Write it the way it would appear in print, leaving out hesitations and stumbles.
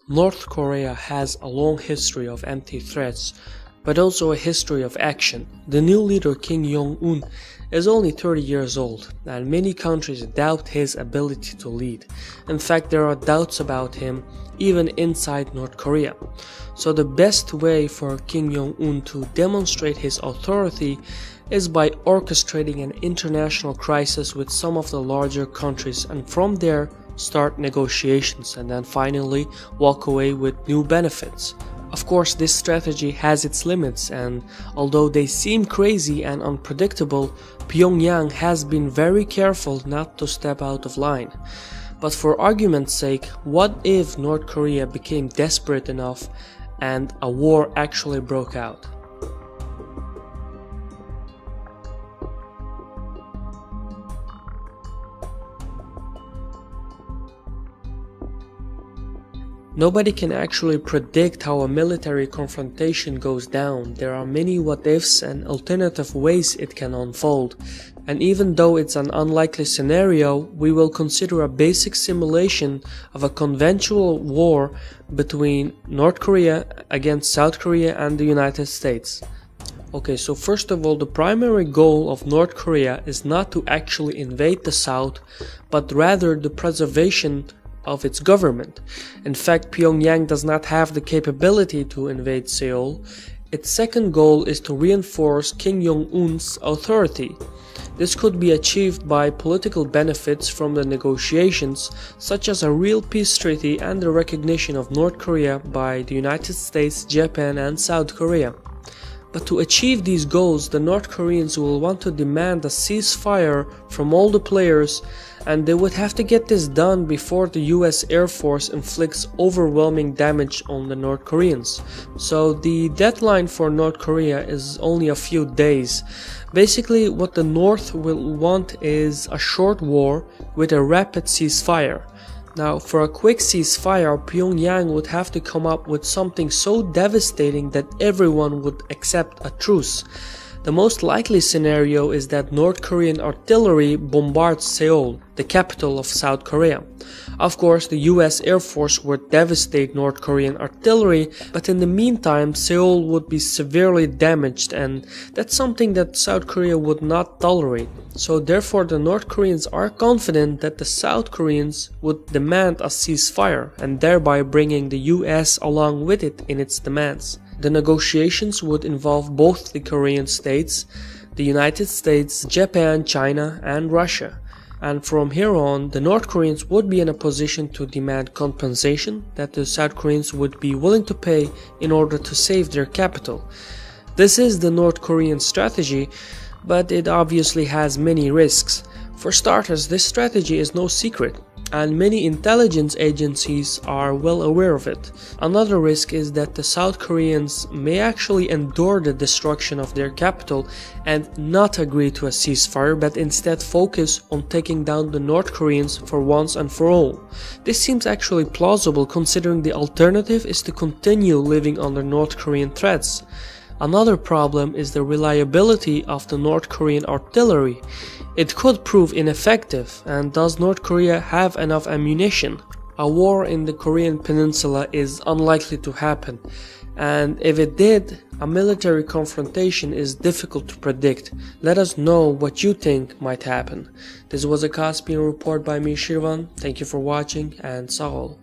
North Korea has a long history of empty threats, but also a history of action. The new leader Kim Jong-un is only 30 years old, and many countries doubt his ability to lead. In fact, there are doubts about him even inside North Korea. So the best way for Kim Jong-un to demonstrate his authority is by orchestrating an international crisis with some of the larger countries, and from there start negotiations and then finally walk away with new benefits. Of course, this strategy has its limits, and although they seem crazy and unpredictable, Pyongyang has been very careful not to step out of line. But for argument's sake, what if North Korea became desperate enough and a war actually broke out? Nobody can actually predict how a military confrontation goes down. There are many what-ifs and alternative ways it can unfold. And even though it's an unlikely scenario, we will consider a basic simulation of a conventional war between North Korea against South Korea and the United States. Okay, so first of all, the primary goal of North Korea is not to actually invade the South, but rather the preservation of its government. In fact, Pyongyang does not have the capability to invade Seoul. Its second goal is to reinforce Kim Jong-un's authority. This could be achieved by political benefits from the negotiations, such as a real peace treaty and the recognition of North Korea by the United States, Japan, and South Korea. But to achieve these goals, the North Koreans will want to demand a ceasefire from all the players, and they would have to get this done before the US Air Force inflicts overwhelming damage on the North Koreans. So the deadline for North Korea is only a few days. Basically, what the North will want is a short war with a rapid ceasefire. Now, for a quick ceasefire, Pyongyang would have to come up with something so devastating that everyone would accept a truce. The most likely scenario is that North Korean artillery bombards Seoul, the capital of South Korea. Of course, the US Air Force would devastate North Korean artillery, but in the meantime, Seoul would be severely damaged, and that's something that South Korea would not tolerate. So therefore, the North Koreans are confident that the South Koreans would demand a ceasefire, and thereby bringing the US along with it in its demands. The negotiations would involve both the Korean states, the United States, Japan, China, and Russia. And from here on, the North Koreans would be in a position to demand compensation that the South Koreans would be willing to pay in order to save their capital. This is the North Korean strategy, but it obviously has many risks. For starters, this strategy is no secret, and many intelligence agencies are well aware of it. Another risk is that the South Koreans may actually endure the destruction of their capital and not agree to a ceasefire, but instead focus on taking down the North Koreans for once and for all. This seems actually plausible, considering the alternative is to continue living under North Korean threats. Another problem is the reliability of the North Korean artillery. It could prove ineffective, and does North Korea have enough ammunition? A war in the Korean peninsula is unlikely to happen, and if it did, a military confrontation is difficult to predict. Let us know what you think might happen. This was a Caspian report by me, Shirvan. Thank you for watching, and Sağ ol.